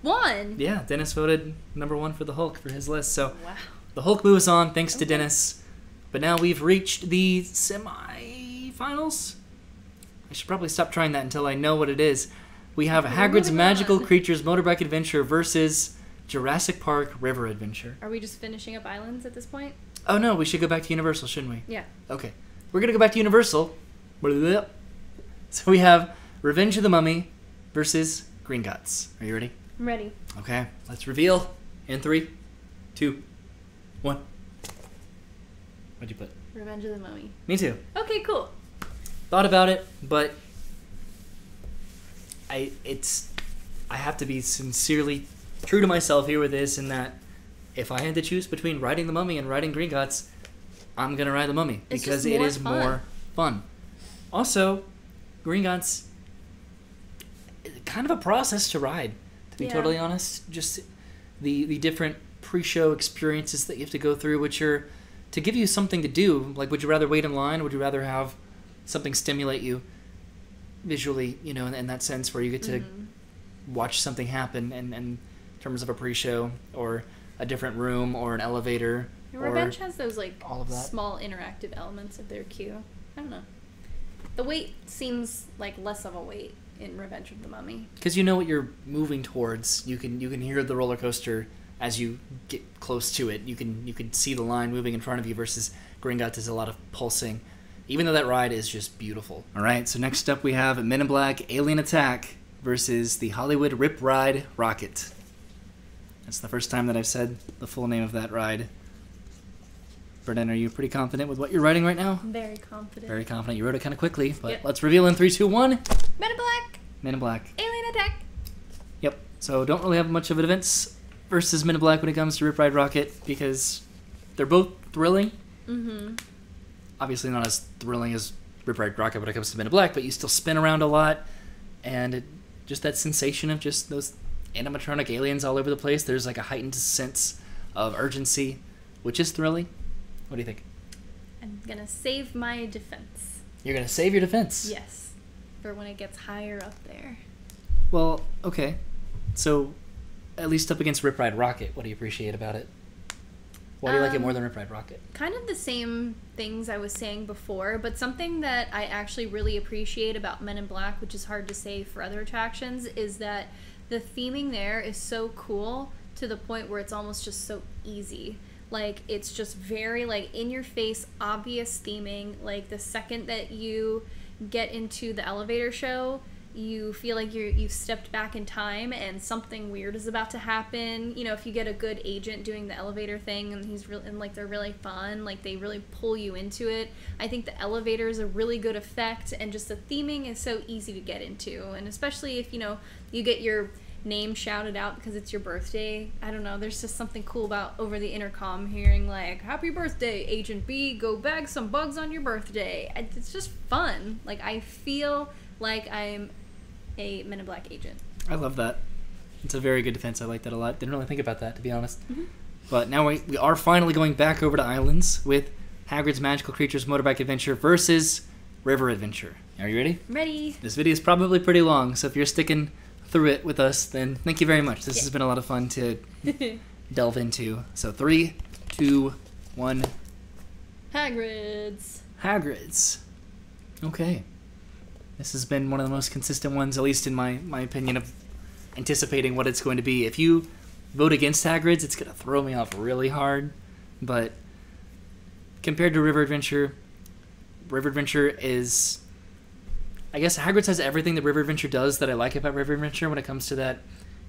one. Yeah, Dennis voted number one for the Hulk for his list. So Wow. the Hulk moves on thanks to Okay. Dennis. But now we've reached the semi-finals. I should probably stop trying that until I know what it is. We have Hagrid's moving Magical on. Creatures Motorbike Adventure versus Jurassic Park River Adventure. Are we just finishing up islands at this point? Oh no, we should go back to Universal, shouldn't we? Yeah. Okay. We're going to go back to Universal. Blah. So we have Revenge of the Mummy versus Green Guts. Are you ready? I'm ready. Okay. Let's reveal in 3, 2, 1. What'd you put? Revenge of the Mummy. Me too. Okay, cool. Thought about it, but I have to be sincerely true to myself here with this, in that if I had to choose between riding the Mummy and riding Gringotts, I'm gonna ride the Mummy It's because just it more is fun. more fun. Also, Gringotts, kind of a process to ride, to be Yeah. totally honest. Just the different pre-show experiences that you have to go through, which are to give you something to do. Like, would you rather wait in line? Would you rather have something stimulate you visually, in that sense, where you get to watch something happen in terms of a pre-show or a different room or an elevator? And Revenge has those all of that. small interactive elements of their queue. I don't know. The wait seems like less of a wait in Revenge of the Mummy. Because you know what you're moving towards. You can hear the roller coaster as you get close to it. You can see the line moving in front of you, versus Gringotts is a lot of pulsing, even though that ride is just beautiful. All right, so next up we have Men in Black Alien Attack versus the Hollywood Rip Ride Rocket. That's the first time that I've said the full name of that ride. Brendan, are you pretty confident with what you're riding right now? I'm very confident. Very confident. You rode it kind of quickly, but Yep. let's reveal in 3, 2, 1. Men in Black! Men in Black. Alien Attack! Yep. So don't really have much of an events versus Men in Black when it comes to Rip Ride Rocket, because they're both thrilling. Mm-hmm. Obviously not as thrilling as Rip Ride Rocket when it comes to Men in Black, but you still spin around a lot, and just that sensation of just those animatronic aliens all over the place. There's like a heightened sense of urgency, which is thrilling. What do you think? I'm gonna save my defense. You're gonna save your defense. Yes. For when it gets higher up there. Well, okay. So, at least up against Rip Ride Rocket, what do you appreciate about it? Why do you like it more than Rip Ride Rocket? Kind of the same things I was saying before, but something that I actually really appreciate about Men in Black, which is hard to say for other attractions, is that the theming there is so cool to the point where it's almost just so easy. Like, it's just very, like, in-your-face, obvious theming. Like, the second that you get into the elevator show, you feel like you've stepped back in time and something weird is about to happen. You know, if you get a good agent doing the elevator thing and they're really fun, like, they really pull you into it. I think the elevator is a really good effect, and just the theming is so easy to get into. And especially if, you get your name shouted out because it's your birthday. I don't know, there's just something cool about over the intercom hearing like, "Happy birthday, Agent B, go bag some bugs on your birthday." It's just fun. Like, I feel like I'm a Men in Black agent. I love that. It's a very good defense. I like that a lot. Didn't really think about that, to be honest. Mm-hmm. But now we are finally going back over to Islands with Hagrid's Magical Creatures Motorbike Adventure versus River Adventure. Are you ready? Ready? This video is probably pretty long, so if you're sticking through it with us, then thank you very much. This Yeah. has been a lot of fun to delve into. So 3, 2, 1. Hagrid's. Hagrid's. Okay. This has been one of the most consistent ones, at least in my opinion, of anticipating what it's going to be. If you vote against Hagrid's, it's going to throw me off really hard. But compared to River Adventure is... I guess Hagrid's has everything that River Adventure does that I like about River Adventure when it comes to that.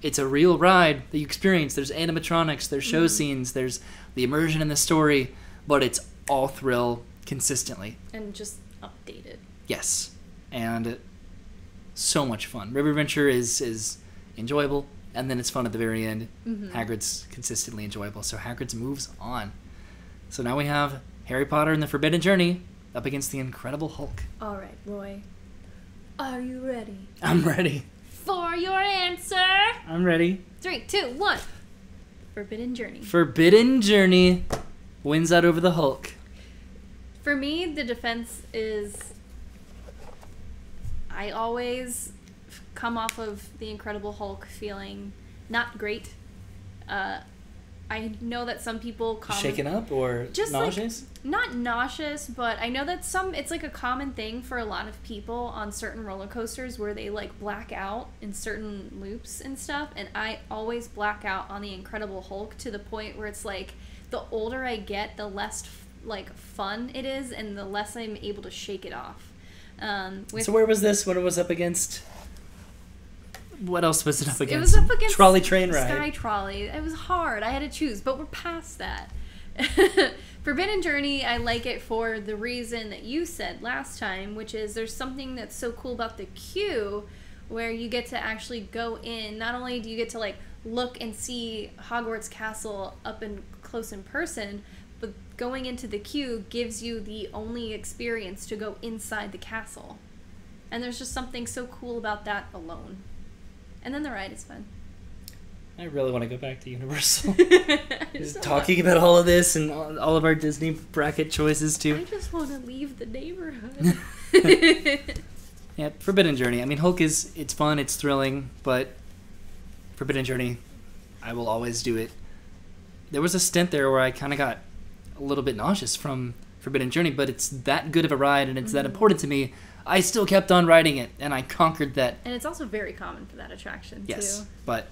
It's a real ride that you experience. There's animatronics, there's show scenes, there's the immersion in the story, but it's all thrill consistently. And just updated. Yes. And so much fun. River Adventure is enjoyable, and then it's fun at the very end. Hagrid's consistently enjoyable, so Hagrid's moves on. So now we have Harry Potter and the Forbidden Journey up against the Incredible Hulk. All right, Roy. Are you ready I'm ready. for your answer? I'm ready. 3, 2, 1. Forbidden Journey. Forbidden Journey wins out over the Hulk. For me, the defense is I always come off of the Incredible Hulk feeling not great. I know that some people Shaken up or just nauseous? like not nauseous, but I know that it's like a common thing for a lot of people on certain roller coasters where they like black out in certain loops and stuff, and I always black out on the Incredible Hulk to the point where it's like the older I get, the less like fun it is and the less I'm able to shake it off. So where was this when it was up against... What else was it up against? It was up against Trolley Train Ride. Sky Trolley. It was hard. I had to choose, but we're past that. Forbidden Journey, I like it for the reason that you said last time, which is there's something that's so cool about the queue where you get to actually go in. Not only do you get to like look and see Hogwarts Castle up and close in person, but going into the queue gives you the only experience to go inside the castle. And there's just something so cool about that alone. And then the ride is fun. I really want to go back to Universal. Just talking about all of this and all of our Disney bracket choices too. I just want to leave the neighborhood. Yeah, Forbidden Journey. I mean, Hulk it's fun, it's thrilling, but Forbidden Journey, I will always do it. There was a stint there where I kind of got a little bit nauseous from Forbidden Journey, but it's that good of a ride and it's that important to me. I still kept on riding it, and I conquered that. And it's also very common for that attraction, yes, too. but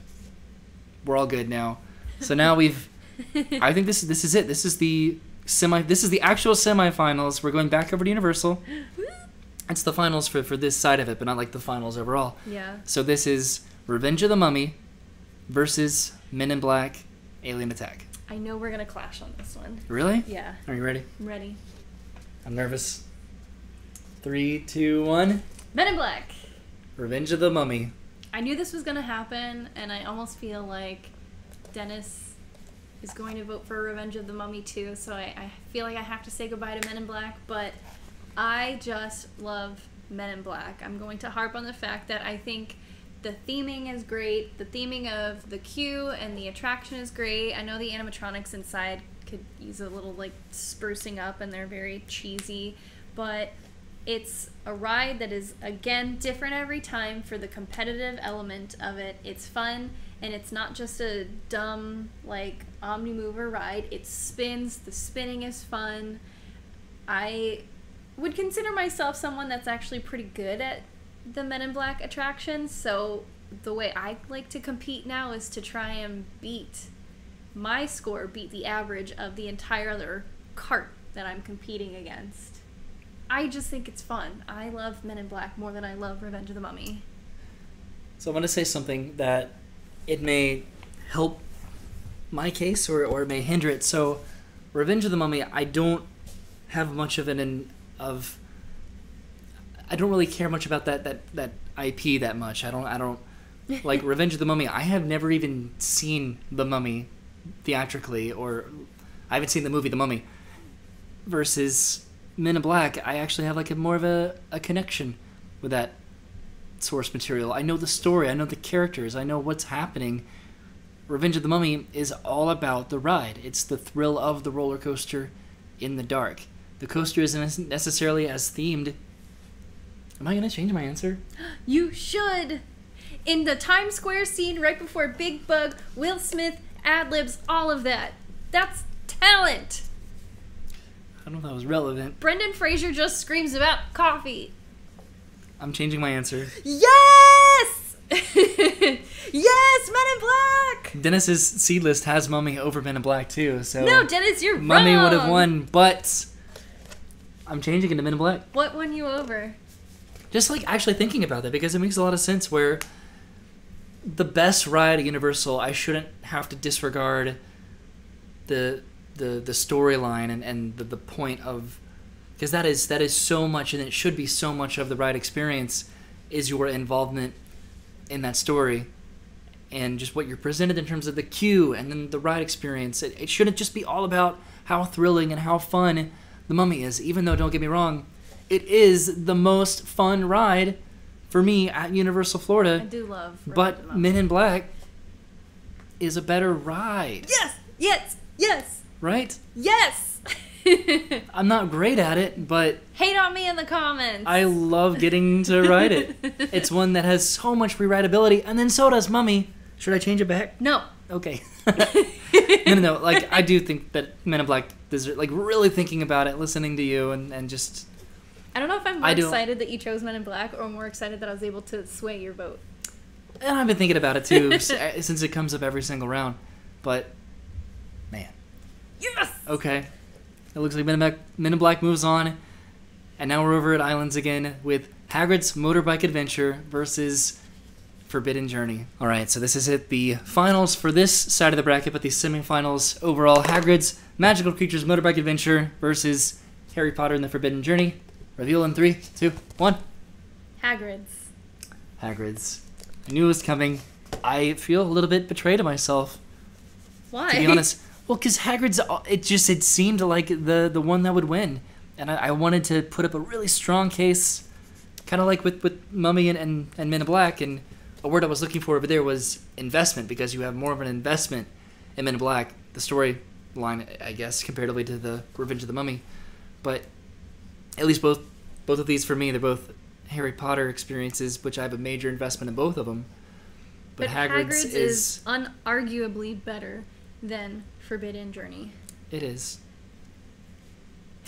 we're all good now. So now I think this is it. This is the actual semifinals. We're going back over to Universal. It's the finals for this side of it, but not like the finals overall. Yeah. So this is Revenge of the Mummy versus Men in Black Alien Attack. I know we're going to clash on this one. Really? Yeah. Are you ready? I'm ready. I'm nervous. 3, 2, 1. Men in Black. Revenge of the Mummy. I knew this was going to happen, and I almost feel like Dennis is going to vote for Revenge of the Mummy too, so I feel like I have to say goodbye to Men in Black, but I just love Men in Black. I'm going to harp on the fact that I think the theming is great. The theming of the queue and the attraction is great. I know the animatronics inside could use a little like sprucing up, and they're very cheesy, but it's a ride that is, again, different every time for the competitive element of it. It's fun, and it's not just a dumb, like, Omnimover ride. It spins. The spinning is fun. I would consider myself someone that's actually pretty good at the Men in Black attractions, so the way I like to compete now is to try and beat the average of the entire other cart that I'm competing against. I just think it's fun. I love Men in Black more than I love Revenge of the Mummy. So I'm going to say something that it may help my case or it may hinder it. So Revenge of the Mummy, I don't have much of I don't really care much about that IP that much. I don't like Revenge of the Mummy. I have never even seen The Mummy theatrically, or I haven't seen the movie The Mummy. Versus Men in Black, I actually have like more of a connection with that source material. I know the story, I know the characters, I know what's happening. Revenge of the Mummy is all about the ride. It's the thrill of the roller coaster in the dark. The coaster isn't necessarily as themed. Am I going to change my answer? You should! In the Times Square scene right before Big Bug, Will Smith ad-libs all of that. That's talent! I don't know if that was relevant. Brendan Fraser just screams about coffee. I'm changing my answer. Yes! Yes, Men in Black! Dennis's seed list has Mummy over Men in Black too, so No, Dennis, you're Mummy wrong! would have won, but I'm changing it to Men in Black. What won you over? Just like actually thinking about that, because it makes a lot of sense where the best ride at Universal, I shouldn't have to disregard the storyline and the point of, because that is so much, and it should be so much of the ride experience is your involvement in that story and just what you're presented in terms of the queue and then the ride experience. It shouldn't just be all about how thrilling and how fun The Mummy is, even though, don't get me wrong, it is the most fun ride for me at Universal Florida. I do love But Men in Black is a better ride. Yes! Yes! Yes! Right? Yes! I'm not great at it, but Hate on me in the comments. I love getting to ride it. It's one that has so much rewritability, and then so does Mummy. Should I change it back? No. Okay. No. Like, I do think that Men in Black deserve, like, really thinking about it, listening to you, and just... I don't know if I'm more excited that you chose Men in Black or more excited that I was able to sway your vote. And I've been thinking about it, too, since it comes up every single round. But, man. Yes! Okay. It looks like Men in Black moves on. And now we're over at Islands again with Hagrid's Motorbike Adventure versus Forbidden Journey. All right, so this is it. The finals for this side of the bracket, but the semifinals overall. Hagrid's Magical Creatures Motorbike Adventure versus Harry Potter and the Forbidden Journey. Reveal in 3, 2, 1. Hagrid's. Hagrid's. I knew it was coming. I feel a little bit betrayed of myself, Why? to be honest. Well, because Hagrid's, it seemed like the one that would win. And I wanted to put up a really strong case, kind of like with Mummy and Men in Black. And a word I was looking for over there was investment, because you have more of an investment in Men in Black, the storyline, I guess, comparatively to the Revenge of the Mummy. But at least both of these, for me, they're both Harry Potter experiences, which I have a major investment in both of them. But Hagrid's is unarguably better than Forbidden Journey. It is.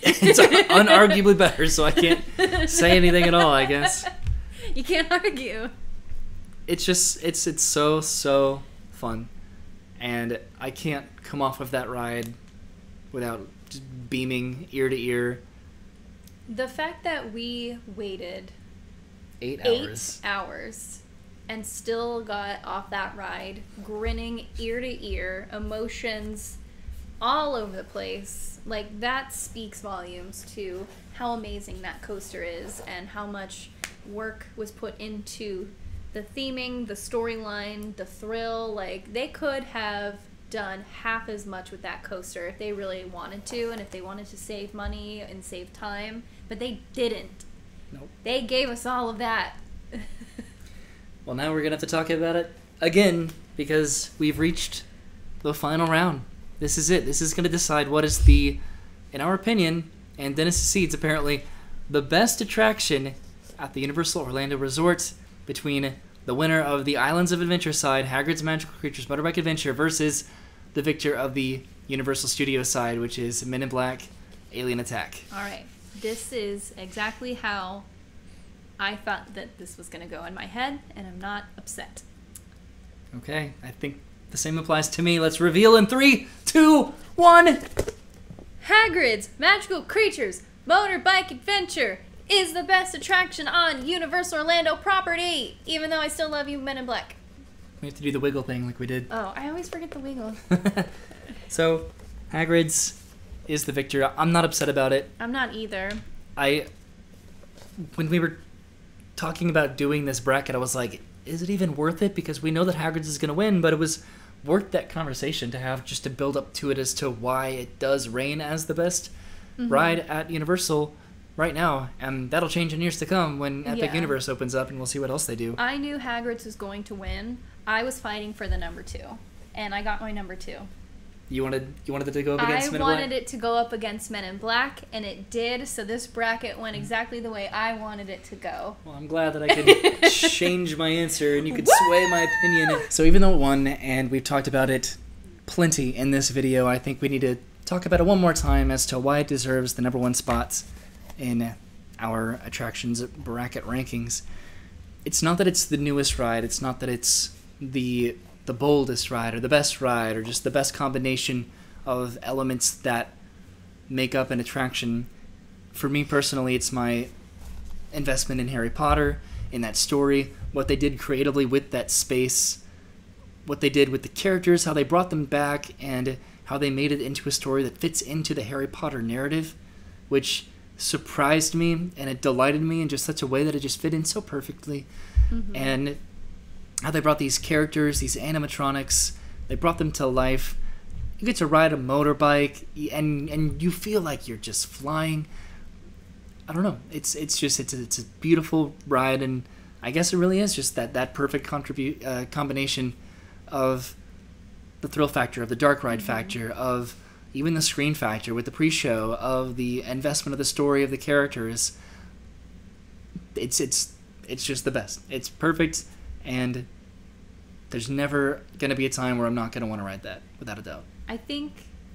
It's unarguably better, so I can't say anything at all, I guess. You can't argue. It's just, it's so fun. And I can't come off of that ride without just beaming ear to ear. The fact that we waited 8 hours. 8 hours and still got off that ride, grinning ear to ear, emotions all over the place, like, that speaks volumes to how amazing that coaster is and how much work was put into the theming, the storyline, the thrill. Like, they could have done half as much with that coaster if they really wanted to, and if they wanted to save money and save time, but they didn't. Nope. They gave us all of that. Well, now we're going to have to talk about it again, because we've reached the final round. This is it. This is going to decide what is the, in our opinion, and Dennis' Seeds apparently, the best attraction at the Universal Orlando Resort, between the winner of the Islands of Adventure side, Hagrid's Magical Creatures Motorbike Adventure, versus the victor of the Universal Studios side, which is Men in Black Alien Attack. All right. This is exactly how I thought that this was going to go in my head, and I'm not upset. Okay, I think the same applies to me. Let's reveal in 3, 2, 1. Hagrid's Magical Creatures Motorbike Adventure is the best attraction on Universal Orlando property, even though I still love you, Men in Black. We have to do the wiggle thing like we did. Oh, I always forget the wiggle. So, Hagrid's is the victor. I'm not upset about it. I'm not either. When we were talking about doing this bracket, I was like, is it even worth it? Because we know that Hagrid's is going to win, but it was worth that conversation to have, just to build up to it as to why it does reign as the best ride at Universal right now. And that'll change in years to come when Epic Universe opens up, and we'll see what else they do. I knew Hagrid's was going to win. I was fighting for the number 2, and I got my number 2. You wanted it to go up against Men in Black? I wanted it to go up against Men in Black, and it did, so this bracket went exactly the way I wanted it to go. Well, I'm glad that I could change my answer and you could sway my opinion. So even though it won, and we've talked about it plenty in this video, I think we need to talk about it one more time as to why it deserves the number 1 spots in our attractions bracket rankings. It's not that it's the newest ride, it's not that it's the boldest ride or the best ride or just the best combination of elements that make up an attraction. For me personally, it's my investment in Harry Potter, in that story, what they did creatively with that space, what they did with the characters, how they brought them back, and how they made it into a story that fits into the Harry Potter narrative, which surprised me and it delighted me in just such a way that it just fit in so perfectly. And how they brought these characters, these animatronics, they brought them to life. You get to ride a motorbike, and you feel like you're just flying. I don't know. It's a beautiful ride, and I guess it really is just that perfect combination of the thrill factor, of the dark ride factor, of even the screen factor with the pre-show, of the investment of the story, of the characters. It's just the best. It's perfect. And there's never going to be a time where I'm not going to want to ride that, without a doubt. I think,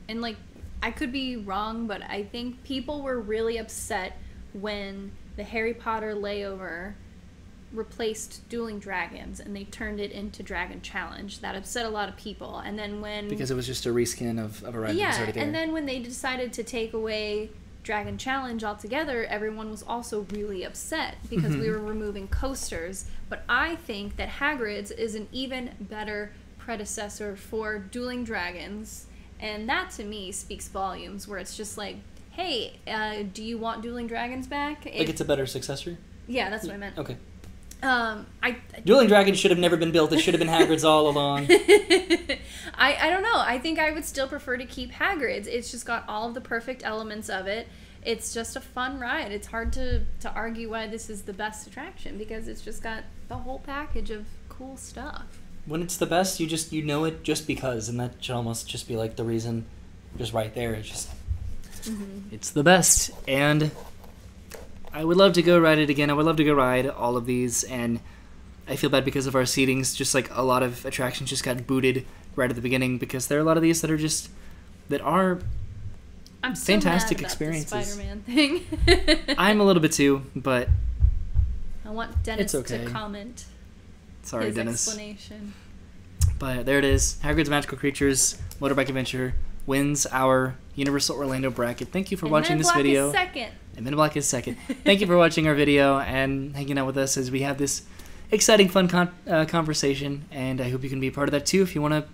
and like, I could be wrong, but I think people were really upset when the Harry Potter layover replaced Dueling Dragons and they turned it into Dragon Challenge. That upset a lot of people. And then when... Because it was just a reskin of a ride that was already there. And then when they decided to take away Dragon Challenge altogether, everyone was also really upset because we were removing coasters. But I think that Hagrid's is an even better predecessor for Dueling Dragons, and that to me speaks volumes, where it's just like, hey, do you want Dueling Dragons back? Like it's a better successor? Yeah, that's what I meant. Okay. Dueling Dragons should have never been built. It should have been Hagrid's all along. I don't know. I think I would still prefer to keep Hagrid's. It's just got all of the perfect elements of it. It's just a fun ride. It's hard to argue why this is the best attraction, because it's just got the whole package of cool stuff. When it's the best, you know it just because, and that should almost just be like the reason, just right there. It's just, it's the best, and I would love to go ride it again. I would love to go ride all of these, and I feel bad because of our seatings. Just like a lot of attractions just got booted right at the beginning, because there are a lot of these that are I'm so fantastic mad about experiences. The Spider-Man thing. I'm a little bit too, but I want Dennis it's okay. to comment. Sorry, his Dennis. Explanation. But there it is. Hagrid's Magical Creatures Motorbike Adventure wins our Universal Orlando bracket. Thank you for watching this video. Is second. And Men in Black is second. Thank you for watching our video and hanging out with us as we have this exciting, fun conversation. And I hope you can be a part of that too. If you want to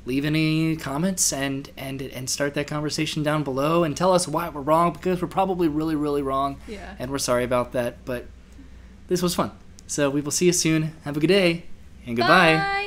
leave any comments and start that conversation down below and tell us why we're wrong, because we're probably really, really wrong. Yeah. And we're sorry about that. But this was fun. So we will see you soon. Have a good day and goodbye. Bye.